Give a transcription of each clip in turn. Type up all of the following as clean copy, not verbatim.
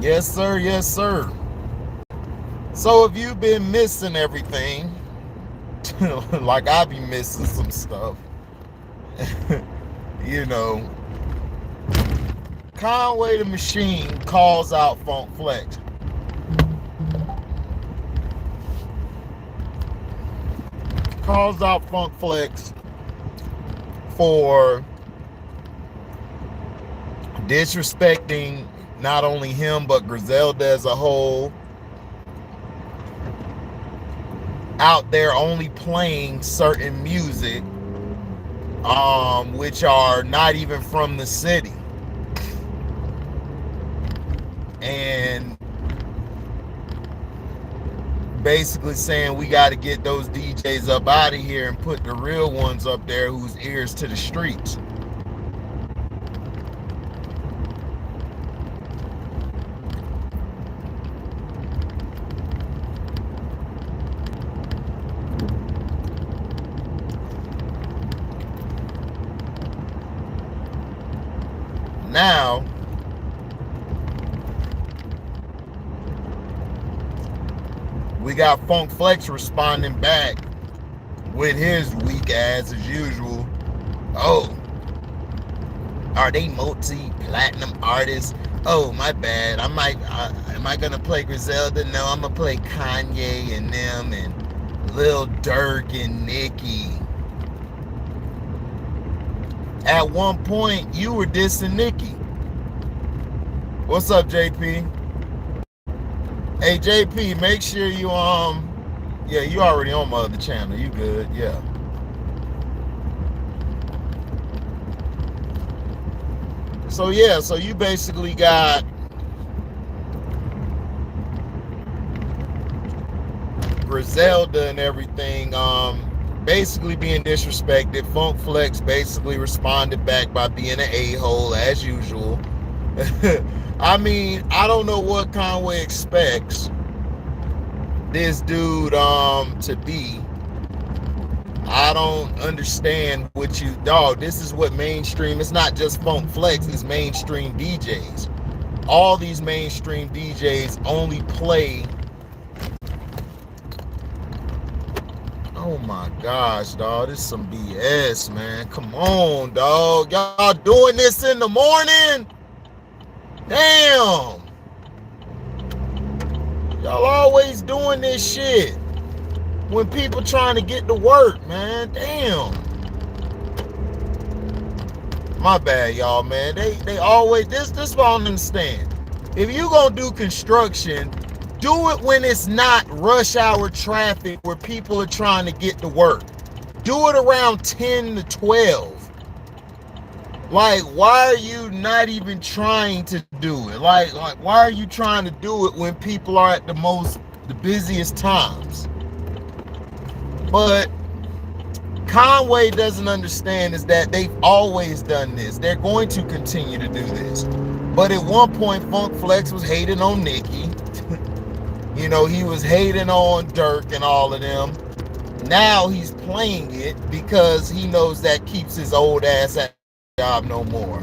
Yes, sir. Yes, sir. So if you've been missing everything, like I be missing some stuff, you know, Conway the Machine calls out funkflex. Calls out funkflex for disrespecting not only him but Griselda as a whole, out there only playing certain music which are not even from the city, and basically saying we got to get those DJs up out of here and put the real ones up there whose ears to the streets. Now, we got funkflex responding back with his weak ass as usual. Oh, are they multi-platinum artists? Oh, my bad. Am I gonna play Griselda? No, I'm gonna play Kanye and them and Lil Durk and Nicki. At one point, you were dissing Nicki. What's up, JP? Hey, JP, make sure you yeah, you already on my other channel. You good? Yeah. So yeah, so you basically got Griselda and everything basically being disrespected. funkflex basically responded back by being an a-hole as usual. I mean, I don't know what Conway expects this dude to be. I don't understand what you dog. This is what mainstream, it's not just funkflex, it's mainstream DJs. All these mainstream DJs only play. Oh my gosh, dog. This is some BS, man. Come on, dog. Y'all doing this in the morning? Damn. Y'all always doing this shit when people trying to get to work, man. Damn. My bad, y'all, man. They always, this what I don't understand. If you gonna do construction, do it when it's not rush hour traffic where people are trying to get to work. Do it around 10 to 12. Like, why are you not even trying to do it? Like why are you trying to do it when people are at the busiest times? But Conway doesn't understand is that they've always done this. They're going to continue to do this. But at one point, funkflex was hating on Nicki. You know, he was hating on Durk and all of them. Now he's playing it because he knows that keeps his old ass at the job no more.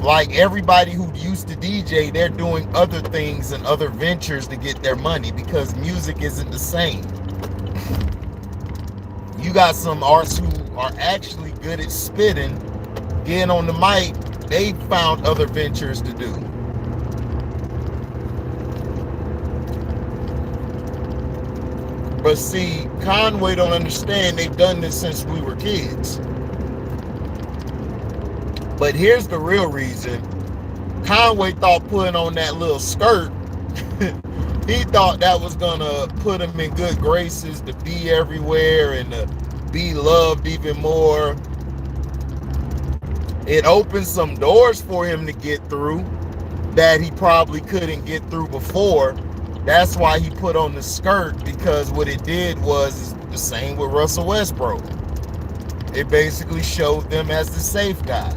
Like everybody who used to DJ, they're doing other things and other ventures to get their money because music isn't the same. You got some artists who are actually good at spitting, getting on the mic. They found other ventures to do. But see, Conway don't understand. They've done this since we were kids. But here's the real reason. Conway thought putting on that little skirt, he thought that was gonna put him in good graces to be everywhere and to be loved even more. It opened some doors for him to get through that he probably couldn't get through before. That's why he put on the skirt, because what it did was the same with Russell Westbrook. It basically showed them as the safe guy.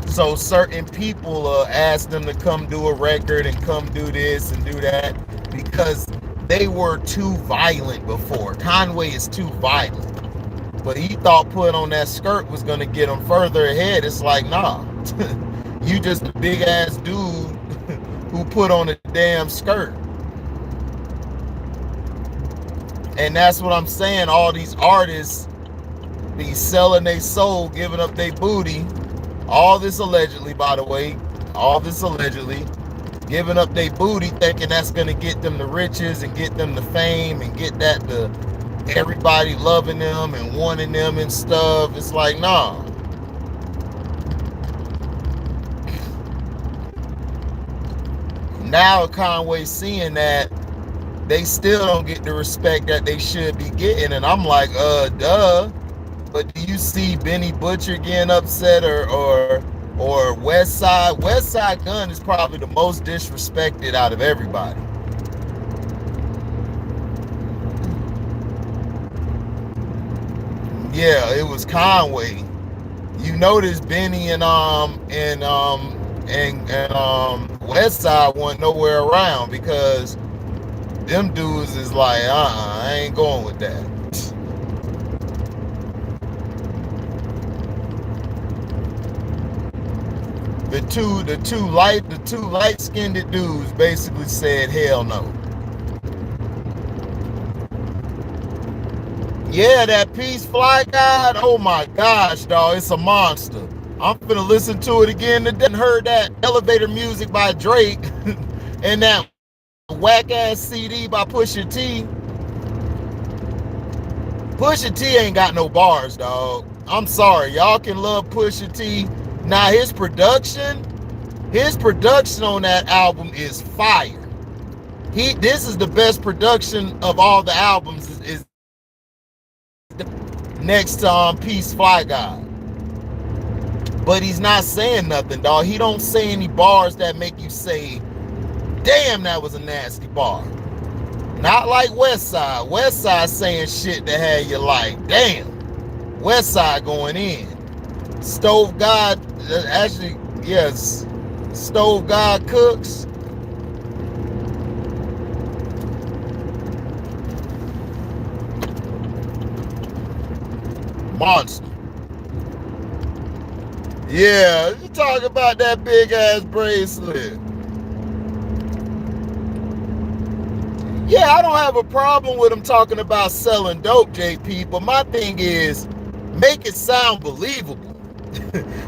So certain people asked them to come do a record and come do this and do that because they were too violent before. Conway is too violent. But he thought putting on that skirt was going to get him further ahead. It's like, nah. You just a big ass dude who put on a damn skirt. And that's what I'm saying. All these artists be selling their soul, giving up their booty. All this allegedly, by the way. All this allegedly. Giving up their booty, thinking that's going to get them the riches and get them the fame and get that to everybody loving them and wanting them and stuff. It's like, nah. Now Conway seeing that they still don't get the respect that they should be getting. And I'm like, duh. But do you see Benny Butcher getting upset or West Side? West Side Gun is probably the most disrespected out of everybody. Yeah, it was Conway. You notice Benny and West Side wasn't nowhere around because them dudes is like, I ain't going with that. The two light-skinned dudes basically said hell no. Yeah, that Peace Fly God, oh my gosh, dog, it's a monster. I'm finna listen to it again today. Heard that elevator music by Drake and that whack-ass CD by Pusha T. Pusha T ain't got no bars, dog. I'm sorry, y'all can love Pusha T. Now his production on that album is fire. This is the best production of all the albums is next to Peace Fly God. But he's not saying nothing, dog. He don't say any bars that make you say, damn, that was a nasty bar. Not like West Side. West Side saying shit that had you like, damn. West Side going in. Stove God, actually, yes. Stove God Cooks. Monster. Yeah, you talk about that big ass bracelet. Yeah, I don't have a problem with him talking about selling dope, JP, but my thing is, make it sound believable.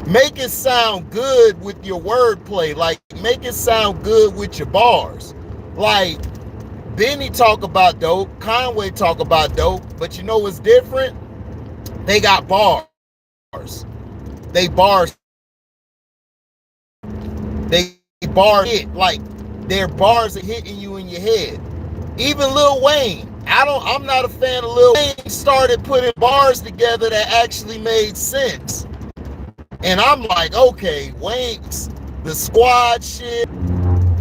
Make it sound good with your wordplay. Like, make it sound good with your bars. Like, Benny talk about dope, Conway talk about dope, but you know what's different? They got bars. They bars hit. Like, their bars are hitting you in your head. Even Lil Wayne. I'm not a fan of Lil Wayne. Started putting bars together that actually made sense. And I'm like, okay, Wayne's, the squad shit,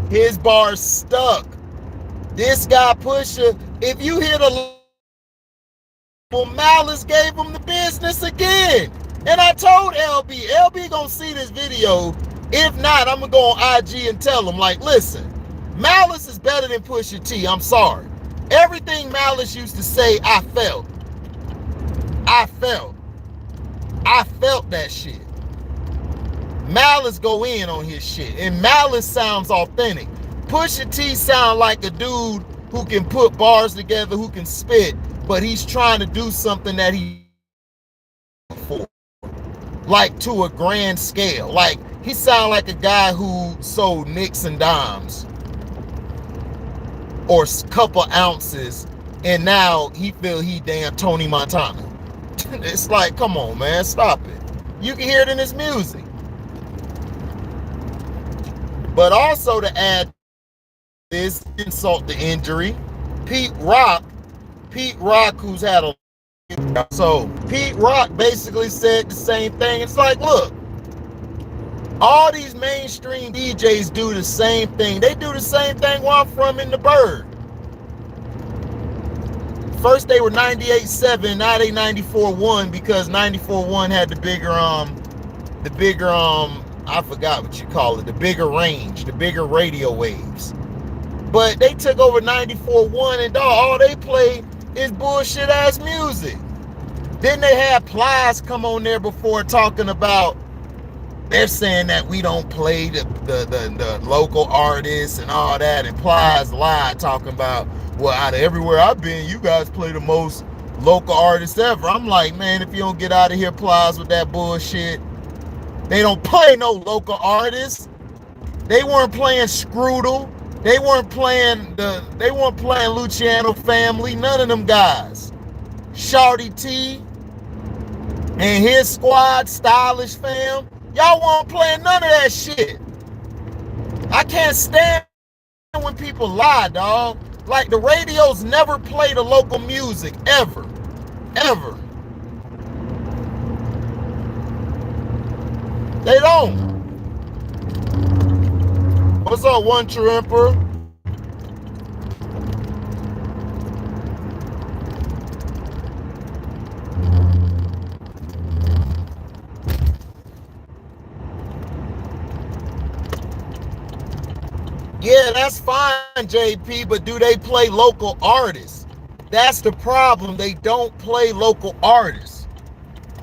his bars stuck. This guy Pusha, if you hear the Malice gave him the business again. And I told LB gonna see this video. If not, I'm gonna go on IG and tell him, like, listen, Malice is better than Pusha T. I'm sorry. Everything Malice used to say, I felt that shit. Malice go in on his shit, and Malice sounds authentic. Pusha T sound like a dude who can put bars together, who can spit, but he's trying to do something that he for, like to a grand scale. Like, he sound like a guy who sold nicks and dimes or a couple ounces, and now he feel he damn Tony Montana. It's like, come on, man, stop it. You can hear it in his music. But also to add this, insult to injury, Pete Rock, who's had a... So Pete Rock basically said the same thing. It's like, look, all these mainstream DJs do the same thing. They do the same thing where I'm from in the Bird. First they were 98.7, now they 94.1 because 94.1 had the bigger I forgot what you call it, the bigger range, the bigger radio waves. But they took over 94.1 and all they play is bullshit ass music. Then they had Plies come on there before talking about They're saying that we don't play the local artists and all that. And Plies lied talking about, well, out of everywhere I've been, you guys play the most local artists ever. I'm like, man, if you don't get out of here, Plies, with that bullshit, they don't play no local artists. They weren't playing Screwdle. They weren't playing Luciano Family. None of them guys. Shawty T and his squad, Stylish Fam. Y'all weren't playing none of that shit. I can't stand when people lie, dog. Like, the radios never play the local music, ever. Ever. They don't. What's up, One True Emperor? Yeah, that's fine, JP, but do they play local artists? That's the problem. They don't play local artists.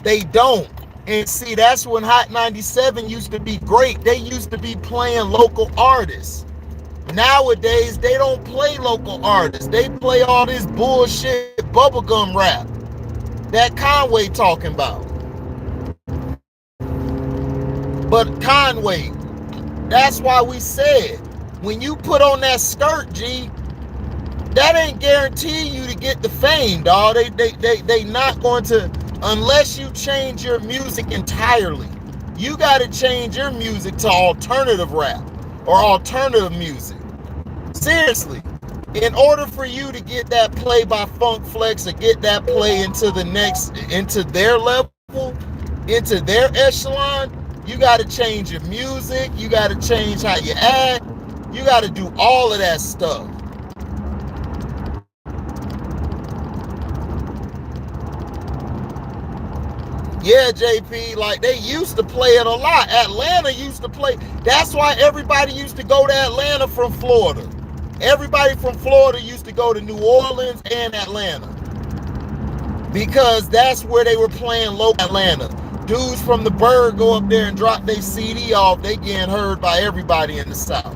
They don't. And see, that's when Hot 97 used to be great. They used to be playing local artists. Nowadays, they don't play local artists. They play all this bullshit bubblegum rap that Conway talking about. But Conway, that's why we said, when you put on that skirt, G, that ain't guaranteeing you to get the fame, dog. They not going to, unless you change your music entirely. You got to change your music to alternative rap or alternative music. Seriously, in order for you to get that play by funkflex or get that play into the next, into their level, into their echelon, you got to change your music. You got to change how you act. You got to do all of that stuff. Yeah, JP, like, they used to play it a lot. Atlanta used to play. That's why everybody used to go to Atlanta from Florida. Everybody from Florida used to go to New Orleans and Atlanta, because that's where they were playing local Atlanta. Dudes from the Bird go up there and drop their CD off. They getting heard by everybody in the South.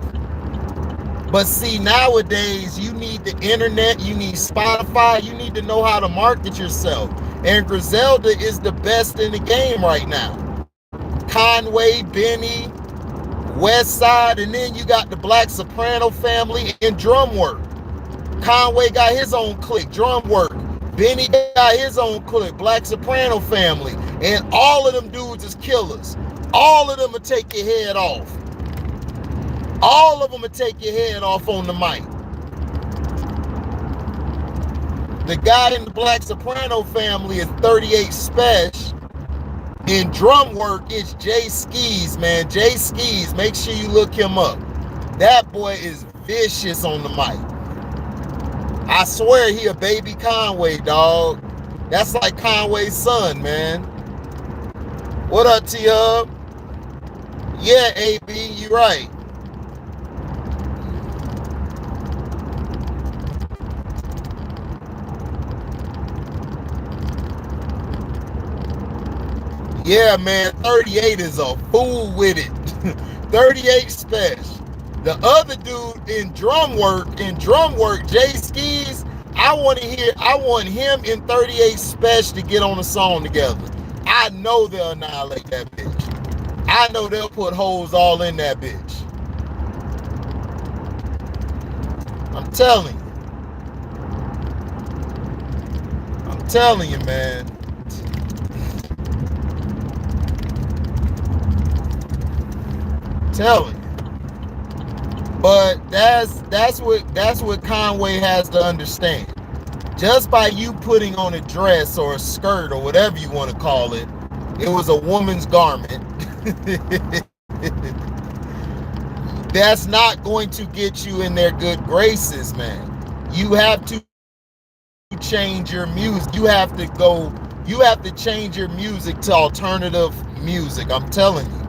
But see, nowadays, you need the internet, you need Spotify, you need to know how to market yourself. And Griselda is the best in the game right now. Conway, Benny, West Side, and then you got the Black Soprano family and drum work. Conway got his own clique, drum work. Benny got his own clique, Black Soprano family. And all of them dudes is killers. All of them will take your head off. All of them will take your head off on the mic. The guy in the Black Soprano family is 38 Special. In drum work, it's Jay Skis, man. Jay Skis, make sure you look him up. That boy is vicious on the mic. I swear he a baby Conway, dog. That's like Conway's son, man. What up, T-Hub? Yeah, AB, you right. Yeah, man, 38 is a fool with it. 38 Special. The other dude in drum work, Jay Skis, I want him in 38 Special to get on a song together. I know they'll annihilate that bitch. I know they'll put holes all in that bitch. I'm telling you. I'm telling you, man. Telling you. But that's what Conway has to understand. Just by you putting on a dress or a skirt or whatever you want to call it, it was a woman's garment. That's not going to get you in their good graces, man. You have to change your music. You have to change your music to alternative music. I'm telling you.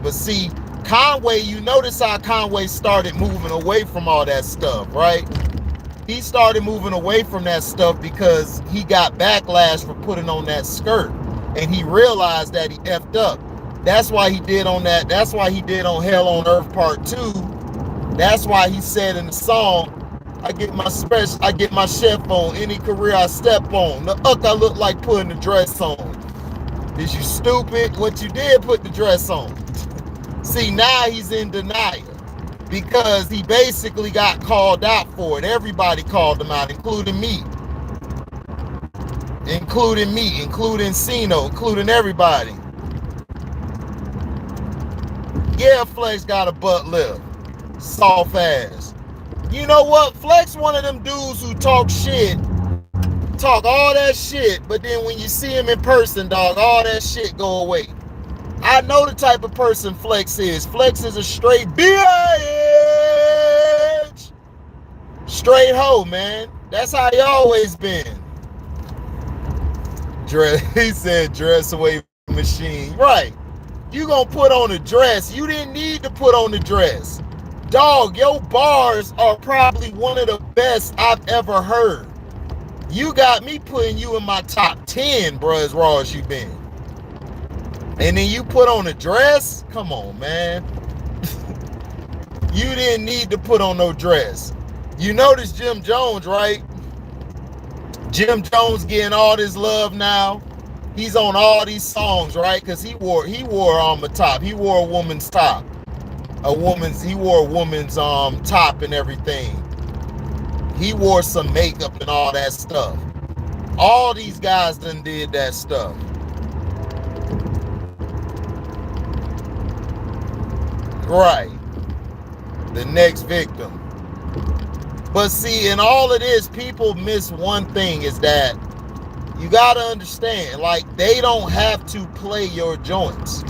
But see, Conway, you notice how Conway started moving away from all that stuff, right? He started moving away from that stuff because he got backlash for putting on that skirt. And he realized that he effed up. That's why he did on that. That's why he did on Hell on Earth Part 2. That's why he said in the song, I get my chef on any career I step on. The I look like putting the dress on. Is you stupid? What you did put the dress on. See, now he's in denial because he basically got called out for it. Everybody called him out, including me, including Sino, including everybody. Yeah, Flex got a butt lip, soft ass. You know what? Flex one of them dudes who talk all that shit, but then when you see him in person, dog, all that shit go away. I know the type of person Flex is. Flex is a straight bitch. Straight hoe, man. That's how he always been. He said dress away machine. Right. You gonna put on a dress. You didn't need to put on the dress. Dog, your bars are probably one of the best I've ever heard. You got me putting you in my top 10, bro, as raw as you been. And then you put on a dress? Come on, man. You didn't need to put on no dress. You notice Jim Jones, right? Jim Jones getting all this love now. He's on all these songs, right? Because he wore a top. He wore a woman's top. He wore a woman's top and everything. He wore some makeup and all that stuff. All these guys done did that stuff. Right. The next victim. But see, in all of this, people miss one thing, is that you gotta understand, like, they don't have to play your joints.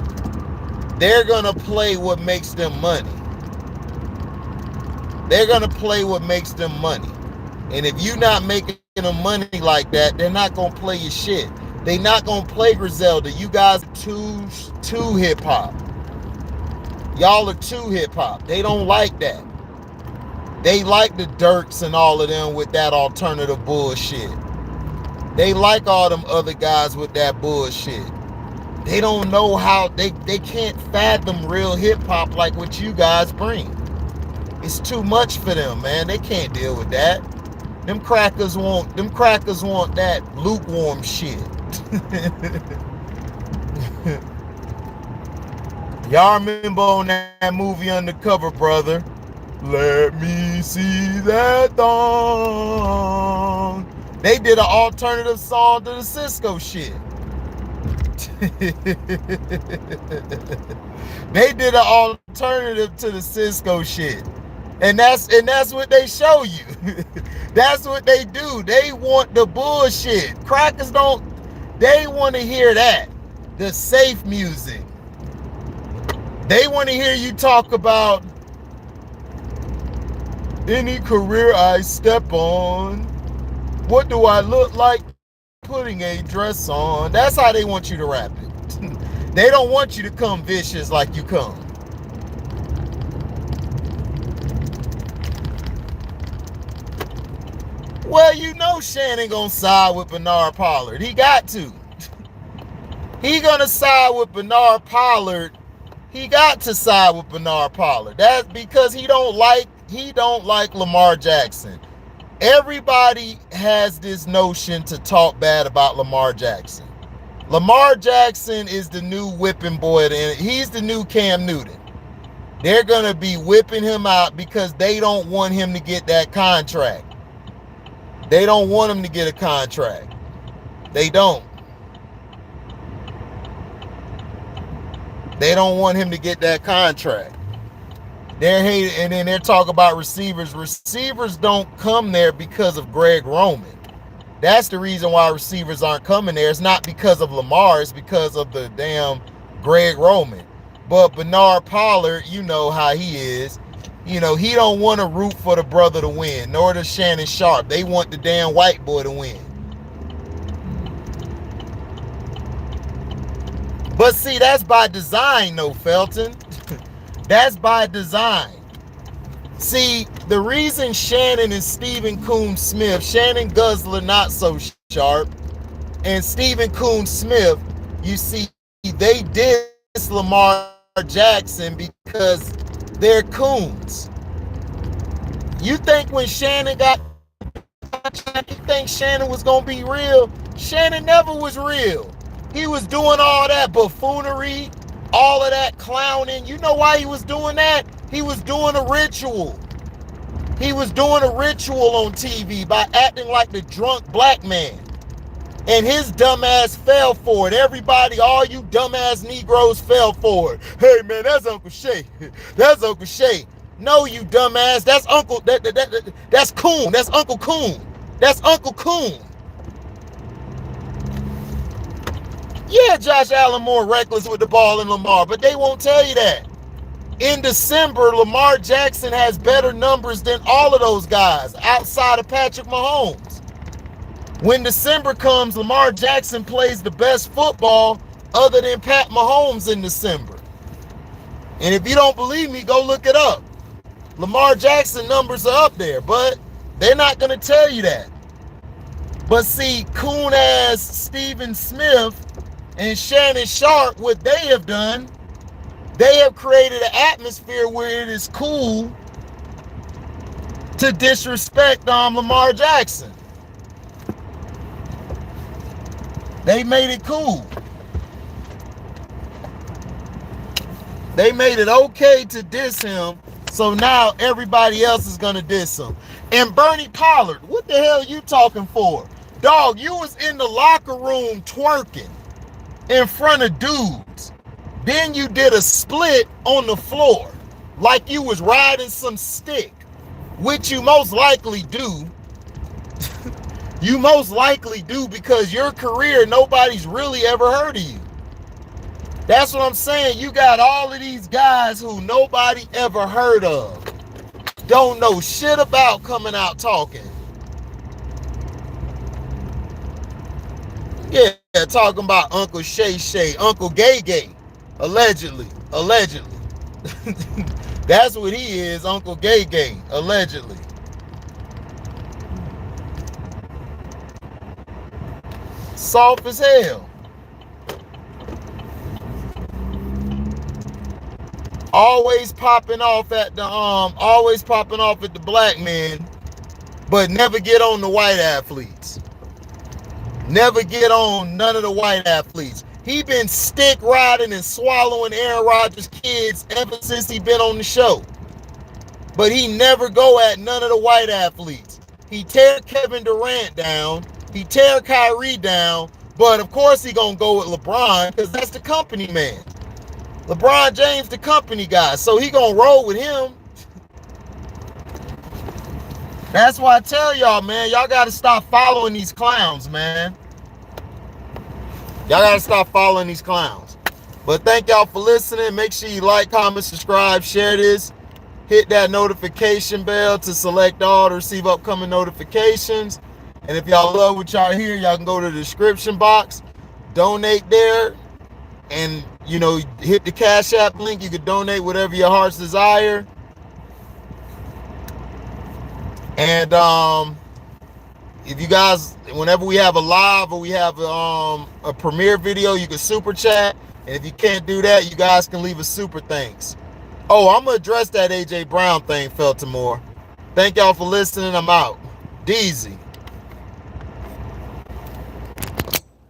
They're gonna play what makes them money. They're gonna play what makes them money. And if you're not making them money like that, they're not gonna play your shit. They're not gonna play Griselda. You guys are too hip hop. Y'all are too hip hop. They don't like that. They like the Dirks and all of them with that alternative bullshit. They like all them other guys with that bullshit. They don't know how, they can't fathom real hip hop like what you guys bring. It's too much for them, man. They can't deal with that. Them crackers want that lukewarm shit. Y'all remember on that movie Undercover, brother? Let me see that thong. They did an alternative song to the Cisco shit. They did an alternative to the Cisco shit. And that's what they show you. That's what they do. They want the bullshit. Crackers they want to hear that. The safe music. They want to hear you talk about any career I step on. What do I look like putting a dress on? That's how they want you to rap it. They don't want you to come vicious like you come. Well, you know Shannon gonna side with Bernard Pollard. He got to. He gonna side with Bernard Pollard. He got to side with Bernard Pollard. That's because he don't like Lamar Jackson. Everybody has this notion to talk bad about Lamar Jackson. Lamar Jackson is the new whipping boy. He's the new Cam Newton. They're gonna be whipping him out because they don't want him to get that contract. They don't want him to get a contract. They don't. They don't want him to get that contract. They're hating, and then they're talking about receivers. Receivers don't come there because of Greg Roman. That's the reason why receivers aren't coming there. It's not because of Lamar. It's because of the damn Greg Roman. But Bernard Pollard, you know how he is. You know, he don't want to root for the brother to win, nor does Shannon Sharp. They want the damn white boy to win. But see, that's by design, though, Felton. That's by design. See, the reason Shannon and Stephen Coon Smith, Shannon Guzzler not so sharp, and Stephen Coon Smith, you see, they did Lamar Jackson because they're coons. You think when Shannon got you think Shannon was gonna be real? Shannon never was real. He was doing all that buffoonery, all of that clowning. You know why he was doing that? He was doing a ritual. He was doing a ritual on TV by acting like the drunk black man. And his dumbass fell for it. Everybody, all you dumbass Negroes fell for it. Hey man, that's Uncle Shay. That's Uncle Shay. No, you dumbass. That's Uncle. That's Coon. That's Uncle Coon. That's Uncle Coon. Yeah, Josh Allen more reckless with the ball than Lamar, but they won't tell you that. In December, Lamar Jackson has better numbers than all of those guys outside of Patrick Mahomes. When December comes, Lamar Jackson plays the best football other than Pat Mahomes in December. And if you don't believe me, go look it up. Lamar Jackson numbers are up there, but they're not going to tell you that. But see, coon-ass Stephen Smith and Shannon Sharp, what they have done, they have created an atmosphere where it is cool to disrespect Lamar Jackson. They made it cool. They made it okay to diss him, so now everybody else is gonna diss him. And Bernie Pollard, what the hell you talking for? Dog, you was in the locker room twerking in front of dudes. Then you did a split on the floor like you was riding some stick, which you most likely do. You most likely do because your career, nobody's really ever heard of you. That's what I'm saying. You got all of these guys who nobody ever heard of. Don't know shit about coming out talking. Yeah, talking about Uncle Shay Shay, Uncle Gay Gay. Allegedly. That's what he is, Uncle Gay Gay, allegedly. Soft as hell. Always popping off at the black men, but never get on the white athletes. Never get on none of the white athletes. He been stick riding and swallowing Aaron Rodgers' kids ever since he been on the show. But he never go at none of the white athletes. He tear Kevin Durant down. He tear Kyrie down, but of course he gonna go with LeBron because that's the company man. LeBron James the company guy, so he gonna roll with him. That's why I tell y'all, man, y'all gotta stop following these clowns, man. Y'all gotta stop following these clowns. But thank y'all for listening. Make sure you like, comment, subscribe, share this. Hit that notification bell to select all to receive upcoming notifications. And if y'all love what y'all hear, y'all can go to the description box, donate there, and, you know, hit the Cash App link. You can donate whatever your heart's desire. And if you guys, whenever we have a live or we have a premiere video, you can super chat. And if you can't do that, you guys can leave a super thanks. Oh, I'm going to address that AJ Brown thing, Feltimore. Thank y'all for listening. I'm out. Deezy.